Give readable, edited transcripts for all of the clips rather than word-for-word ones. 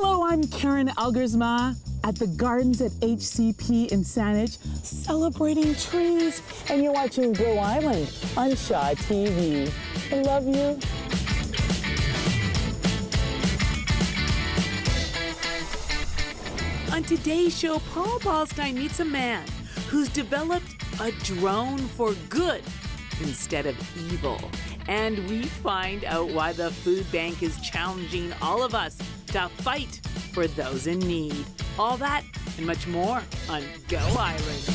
Hello, I'm Karen Elgersma at the Gardens at HCP in Saanich, celebrating trees, and you're watching Grow Island on ShawTV. I love you. On today's show, Paul Balstein meets a man who's developed a drone for good instead of evil. And we find out why the food bank is challenging all of us to fight for those in need. All that and much more on Go Island.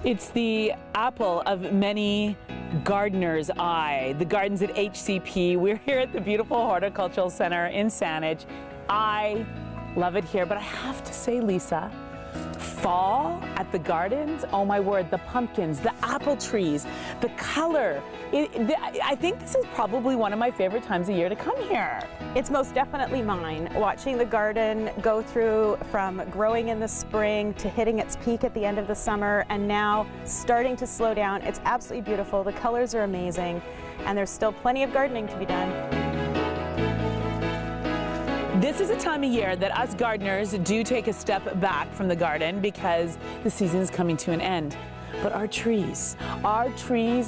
It's the apple of many gardeners' eye. The gardens at HCP. We're here at the beautiful Horticulture Centre in Saanich. I love it here, but I have to say, Lisa, fall at the gardens, oh my word, the pumpkins, the apple trees, the color. I think this is probably one of my favorite times of year to come here. It's most definitely mine. Watching the garden go through from growing in the spring to hitting its peak at the end of the summer and now starting to slow down. It's absolutely beautiful. The colors are amazing and there's still plenty of gardening to be done. This is a time of year that us gardeners do take a step back from the garden because the season is coming to an end. But our trees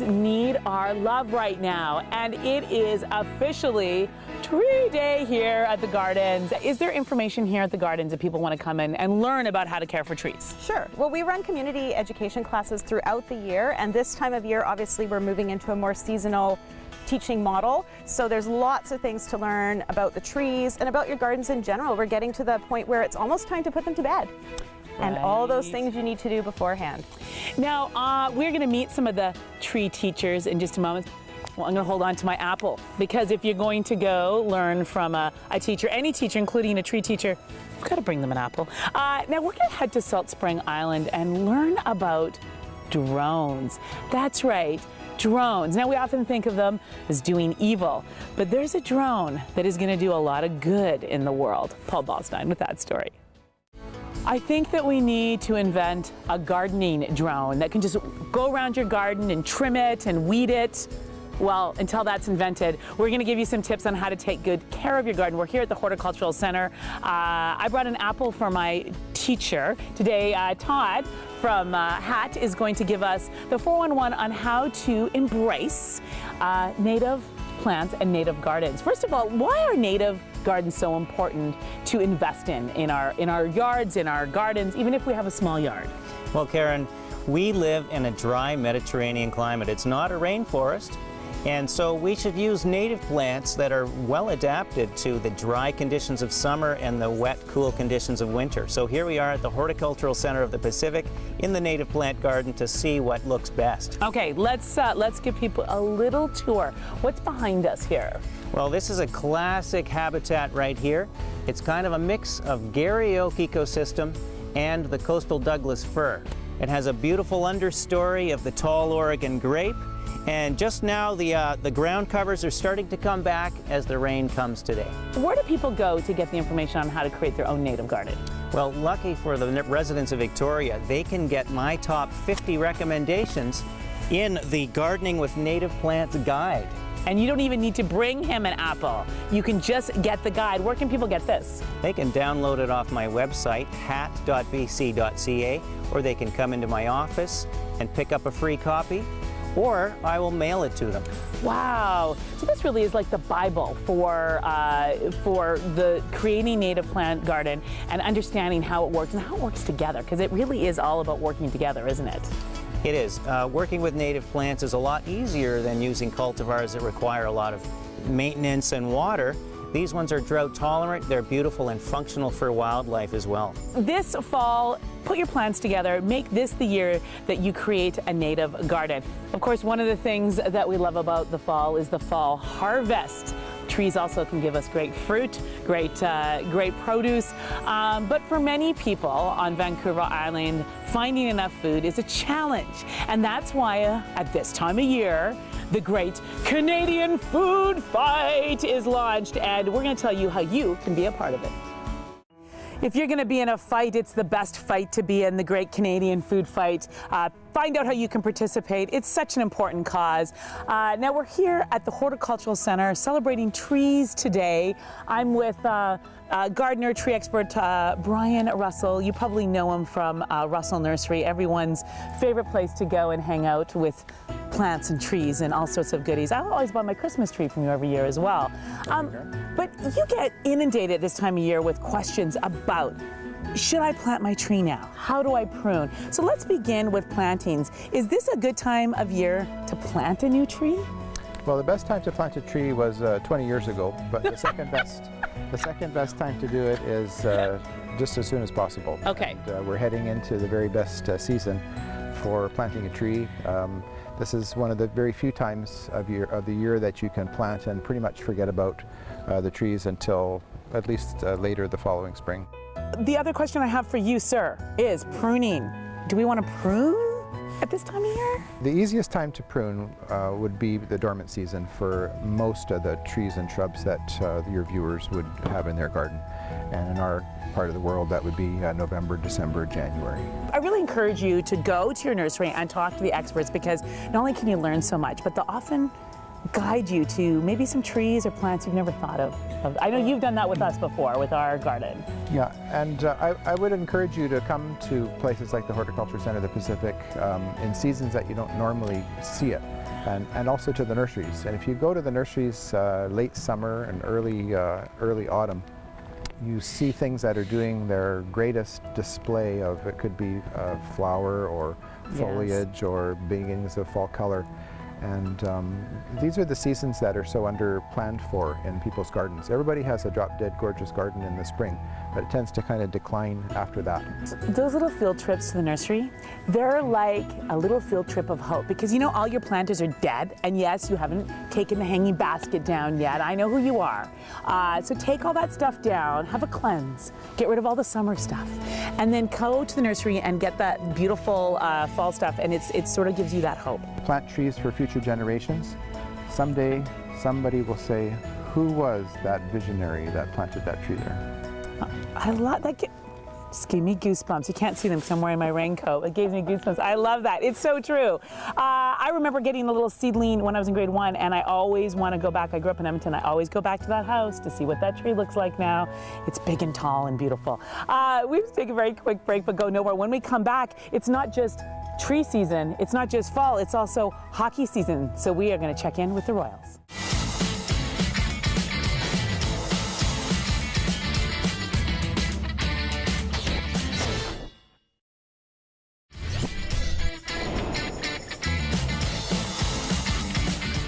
need our love right now, and it is officially Tree Day here at the gardens. Is there information here at the gardens if people want to come in and learn about how to care for trees? Sure. Well, we run community education classes throughout the year, and this time of year, obviously, we're moving into a more seasonal teaching model. So there's lots of things to learn about the trees and about your gardens in general. We're getting to the point where it's almost time to put them to bed. Right. And all those things you need to do beforehand. Now, we're going to meet some of the tree teachers in just a moment. Well, I'm going to hold on to my apple because if you're going to go learn from a teacher, any teacher, including a tree teacher, you've got to bring them an apple. Now, we're going to head to Salt Spring Island and learn about drones. That's right. Drones. Now we often think of them as doing evil, but there's a drone that is going to do a lot of good in the world. Paul Balstein with that story. I think that we need to invent a gardening drone that can just go around your garden and trim it and weed it. Well, until that's invented, we're going to give you some tips on how to take good care of your garden. We're here at the Horticultural Centre. I brought an apple for my teacher. Today, Todd from HAT is going to give us the 411 on how to embrace native plants and native gardens. First of all, why are native gardens so important to invest in our yards, in our gardens, even if we have a small yard? Well, Karen, we live in a dry Mediterranean climate. It's not a rainforest. And so we should use native plants that are well adapted to the dry conditions of summer and the wet, cool conditions of winter. So here we are at the Horticultural Centre of the Pacific in the native plant garden to see what looks best. Okay, let's give people a little tour. What's behind us here? Well, this is a classic habitat right here. It's kind of a mix of Gary oak ecosystem and the coastal Douglas fir. It has a beautiful understory of the tall Oregon grape. And just now the ground covers are starting to come back as the rain comes today. Where do people go to get the information on how to create their own native garden? Well, lucky for the residents of Victoria, they can get my top 50 recommendations in the Gardening with Native Plants guide. And you don't even need to bring him an apple. You can just get the guide. Where can people get this? They can download it off my website, hat.bc.ca, or they can come into my office and pick up a free copy, or I will mail it to them. Wow. So this really is like the Bible for the creating native plant garden and understanding how it works and how it works together, because it really is all about working together, isn't it? It is. Working with native plants is a lot easier than using cultivars that require a lot of maintenance and water. These ones are drought tolerant, they're beautiful and functional for wildlife as well. This fall, put your plants together, make this the year that you create a native garden. Of course, one of the things that we love about the fall is the fall harvest. Trees also can give us great fruit, great produce, but for many people on Vancouver Island, finding enough food is a challenge. And that's why at this time of year, the great Canadian Food Fight is launched, and we're going to tell you how you can be a part of it. If you're going to be in a fight, it's the best fight to be in, the Great Canadian Food Fight. Find out how you can participate. It's such an important cause. Now we're here at the Horticultural Centre celebrating trees today. I'm with gardener, tree expert Brian Russell. You probably know him from Russell Nursery, everyone's favorite place to go and hang out with plants and trees and all sorts of goodies. I always buy my Christmas tree from you every year as well. But you get inundated this time of year with questions about, should I plant my tree now? How do I prune? So let's begin with plantings. Is this a good time of year to plant a new tree? Well, the best time to plant a tree was 20 years ago, but the second best time to do it is just as soon as possible. Okay. And, we're heading into the very best season for planting a tree. This is one of the very few times of the year that you can plant and pretty much forget about the trees until at least later the following spring. The other question I have for you, sir, is pruning. Do we want to prune at this time of year? The easiest time to prune would be the dormant season for most of the trees and shrubs that your viewers would have in their garden. And in our part of the world, that would be November, December, January. I really encourage you to go to your nursery and talk to the experts, because not only can you learn so much, but they'll often guide you to maybe some trees or plants you've never thought of. I know you've done that with us before, with our garden. Yeah, and I would encourage you to come to places like the Horticulture Centre of the Pacific in seasons that you don't normally see it, and also to the nurseries. And if you go to the nurseries late summer and early autumn, you see things that are doing their greatest display of, it could be flower or foliage or beginnings of fall color. And these are the seasons that are so under-planned for in people's gardens. Everybody has a drop-dead gorgeous garden in the spring, but it tends to kind of decline after that. Those little field trips to the nursery, they're like a little field trip of hope, because you know all your planters are dead, and yes, you haven't taken the hanging basket down yet. I know who you are. So take all that stuff down, have a cleanse, get rid of all the summer stuff, and then go to the nursery and get that beautiful fall stuff, and it sort of gives you that hope. Plant trees for future generations. Someday, somebody will say, who was that visionary that planted that tree there? I love that. Just gave me goosebumps. You can't see them because I'm wearing my raincoat. It gave me goosebumps. I love that. It's so true. I remember getting a little seedling when I was in grade 1, and I always want to go back. I grew up in Edmonton. I always go back to that house to see what that tree looks like now. It's big and tall and beautiful. We have to take a very quick break, but go nowhere. When we come back, it's not just tree season, it's not just fall, it's also hockey season. So we are going to check in with the Royals.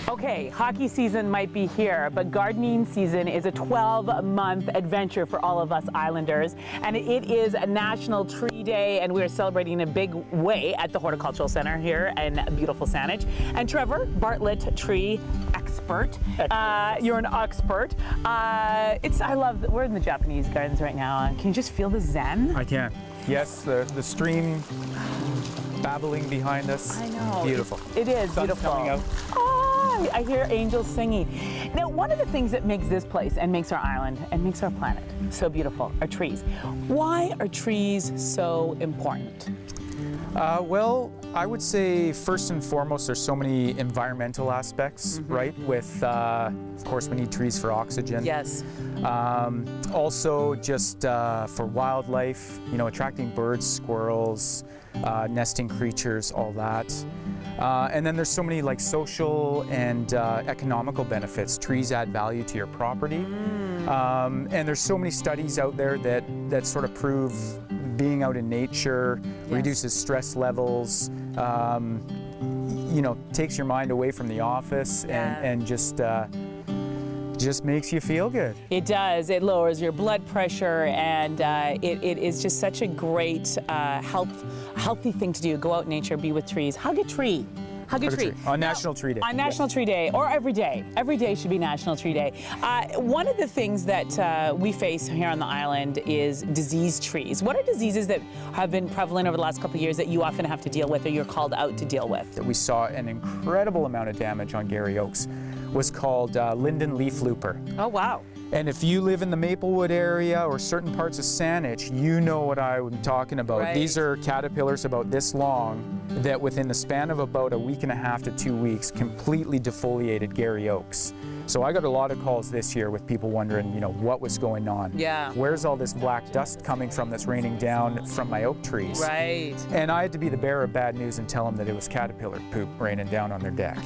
Okay, hockey season might be here, but gardening season is a 12-month adventure for all of us Islanders. And it is a National Tree Day, and we're celebrating in a big way at the Horticultural Centre here in beautiful Saanich. And Trevor Bartlett, tree expert. You're an expert. I love that we're in the Japanese gardens right now. Can you just feel the zen? I can. Yes, the stream babbling behind us. I know. Beautiful. It is Sun's beautiful. coming out. Oh, I hear angels singing. Now, one of the things that makes this place and makes our island and makes our planet so beautiful are trees. Why are trees so important? Well, I would say first and foremost, there's so many environmental aspects, right? With, of course, we need trees for oxygen. Yes. Also, just for wildlife, you know, attracting birds, squirrels, nesting creatures, all that. And then there's so many like social and economical benefits. Trees add value to your property. And there's so many studies out there that sort of prove being out in nature reduces stress levels, you know, takes your mind away from the office and just makes you feel good. It does. It lowers your blood pressure, and it is just such a great healthy thing to do. Go out in nature, be with trees, hug a tree. Hug a tree. On National Tree Day. On National Tree Day, or every day. Every day should be National Tree Day. One of the things that we face here on the island is diseased trees. What are diseases that have been prevalent over the last couple of years that you often have to deal with or you're called out to deal with? We saw an incredible amount of damage on Gary Oaks was called linden leaf looper. Oh, wow. And if you live in the Maplewood area or certain parts of Saanich, you know what I'm talking about. Right. These are caterpillars about this long that within the span of about a week and a half to 2 weeks completely defoliated Gary oaks. So I got a lot of calls this year with people wondering, you know, what was going on. Yeah. Where's all this black dust coming from that's raining down from my oak trees? Right. And I had to be the bearer of bad news and tell them that it was caterpillar poop raining down on their deck.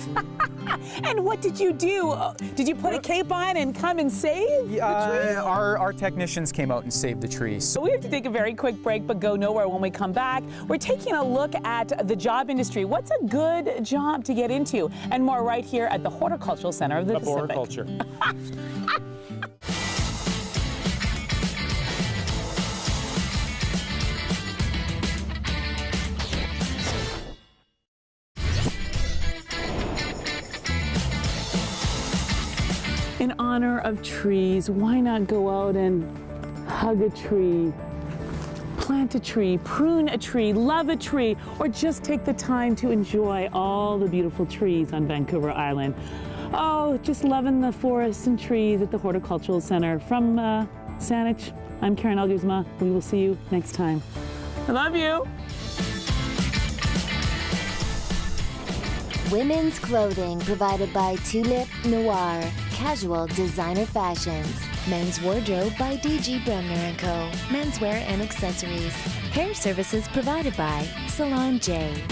And what did you do? Did you put a cape on and come and save the tree? Our technicians came out and saved the trees. So we have to take a very quick break, but go nowhere. When we come back, we're taking a look at the job industry. What's a good job to get into? And more right here at the Horticultural Centre of the Pacific. Horticulture. In honor of trees, why not go out and hug a tree, plant a tree, prune a tree, love a tree, or just take the time to enjoy all the beautiful trees on Vancouver Island. Oh, just loving the forests and trees at the Horticultural Centre. From Saanich, I'm Karen Elgersma. We will see you next time. I love you. Women's clothing provided by Tulip Noir. Casual designer fashions. Men's wardrobe by DG Bremner & Co. Menswear and accessories. Hair services provided by Salon J.